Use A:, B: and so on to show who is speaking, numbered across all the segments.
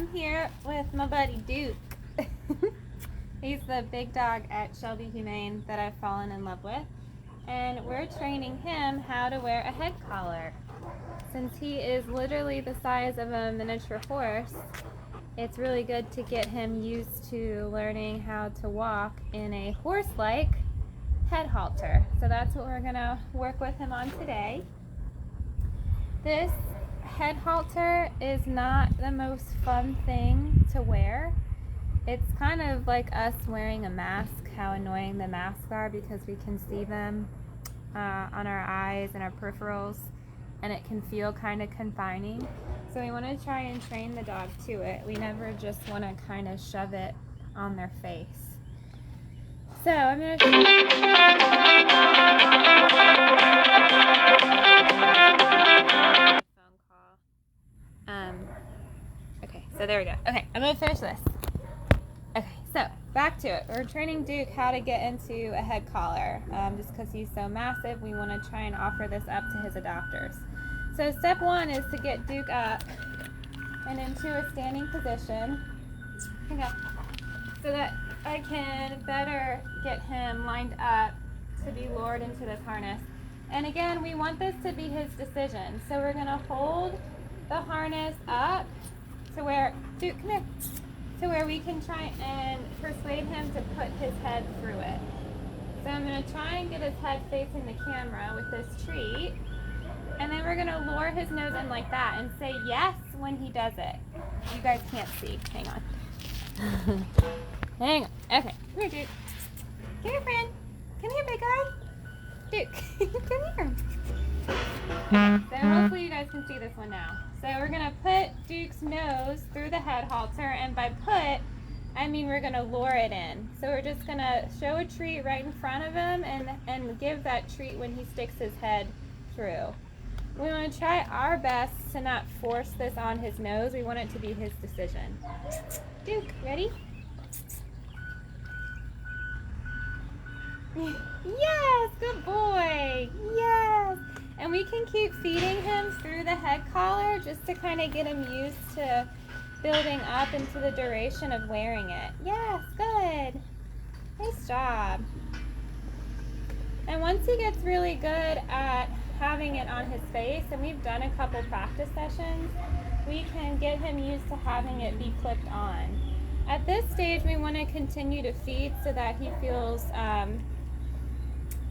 A: I'm here with my buddy Duke. He's the big dog at Shelby Humane that I've fallen in love with. And we're training him how to wear a head collar. Since he is literally the size of a miniature horse, it's really good to get him used to learning how to walk in a horse-like head halter. So that's what we're gonna work with him on today. This head halter is not the most fun thing to wear. It's kind of like us wearing a mask, how annoying the masks are because we can see them on our eyes and our peripherals, and it can feel kind of confining. So we want to try and train the dog to it. We never just want to kind of shove it on their face. So I'm going to phone call. Okay, so there we go. Okay, I'm going to finish this. Okay, so back to it. We're training Duke how to get into a head collar. Just because he's so massive, we want to try and offer this up to his adopters. So step one is to get Duke up and into a standing position. Okay, so that I can better get him lined up to be lured into this harness. And again, we want this to be his decision. So we're going to hold the harness up to where, Duke, come here, to where we can try and persuade him to put his head through it. So I'm going to try and get his head facing the camera with this treat. And then we're going to lure his nose in like that and say yes when he does it. You guys can't see. Hang on. Hang on. Okay. Come here, Duke. Come here, friend. Come here, big guy. Duke, come here. So hopefully you guys can see this one now. So we're going to put Duke's nose through the head halter, and by put, I mean we're going to lure it in. So we're just going to show a treat right in front of him and give that treat when he sticks his head through. We want to try our best to not force this on his nose. We want it to be his decision. Duke, ready? Yes, good boy. Yes. And we can keep feeding him through the head collar just to kind of get him used to building up into the duration of wearing it. Yes, good. Nice job. And once he gets really good at having it on his face, and we've done a couple practice sessions, we can get him used to having it be clipped on. At this stage, we want to continue to feed so that he feels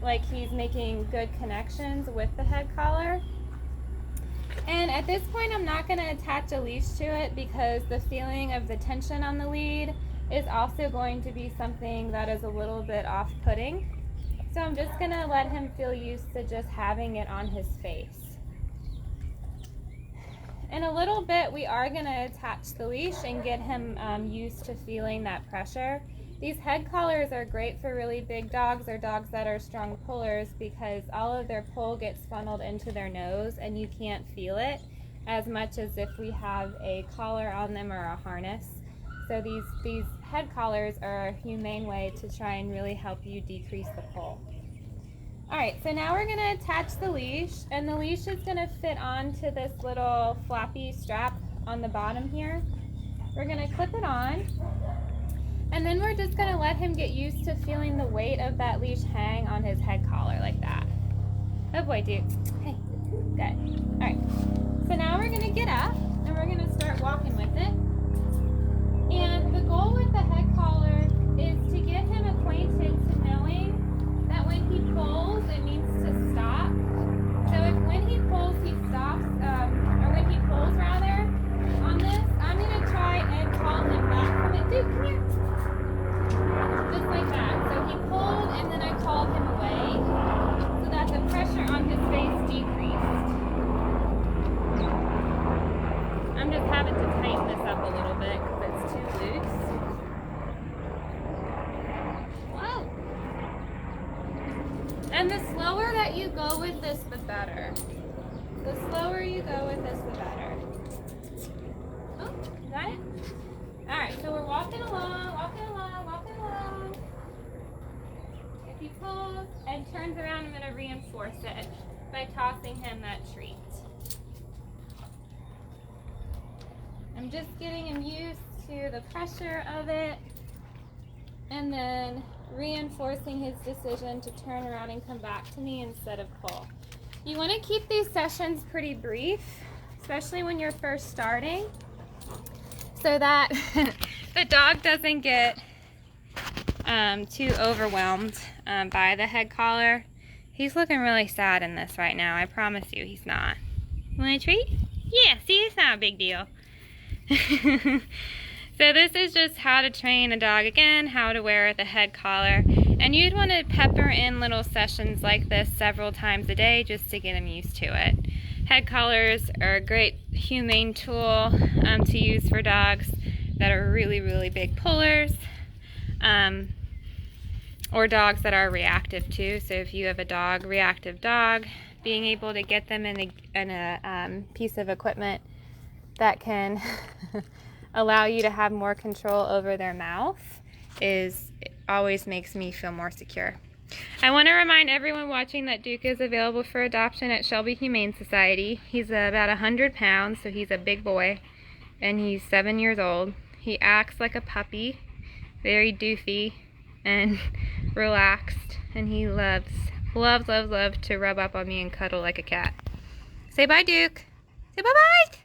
A: like he's making good connections with the head collar. And at this point, I'm not going to attach a leash to it because the feeling of the tension on the lead is also going to be something that is a little bit off-putting. So I'm just going to let him feel used to just having it on his face. In a little bit, we are going to attach the leash and get him used to feeling that pressure. These head collars are great for really big dogs or dogs that are strong pullers because all of their pull gets funneled into their nose and you can't feel it as much as if we have a collar on them or a harness. So these head collars are a humane way to try and really help you decrease the pull. Alright, so now we're going to attach the leash, and the leash is going to fit onto this little floppy strap on the bottom here. We're going to clip it on, and then we're just going to let him get used to feeling the weight of that leash hang on his head collar like that. Oh boy, Duke. Hey, good. Alright, so now we're going to get up, and we're going to start walking with it. And the goal with the head collar is to get him acquainted to knowing that when he pulls, it means to stop. So if when he pulls, he stops, or when he pulls rather, on this, I'm going to try and call him back from it. Dude, come here. Just like that. So he pulled, and then I called him away so that the pressure on his face decreased. I'm just having to tighten this up a little bit because it's too loose. Whoa! And the slower that you go with this, the better. The slower you go with this, the better. Oh, got it? Alright, so we're walking along, walking along, walking along. If he pulls and turns around, I'm going to reinforce it by tossing him that treat. I'm just getting him used to the pressure of it, and then reinforcing his decision to turn around and come back to me instead of pull. You want to keep these sessions pretty brief, especially when you're first starting, so that the dog doesn't get too overwhelmed by the head collar. He's looking really sad in this right now. I promise you he's not. You want a treat? Yeah, see, it's not a big deal. So this is just how to train a dog again, how to wear the head collar. And you'd want to pepper in little sessions like this several times a day just to get them used to it. Head collars are a great humane tool to use for dogs that are really, really big pullers, or dogs that are reactive too. So if you have a reactive dog, being able to get them in a piece of equipment that can allow you to have more control over their mouth always makes me feel more secure. I want to remind everyone watching that Duke is available for adoption at Shelby Humane Society. He's about 100 pounds, so he's a big boy, and he's 7 years old. He acts like a puppy, very doofy and relaxed, and he loves to rub up on me and cuddle like a cat. Say bye, Duke. Say bye-bye.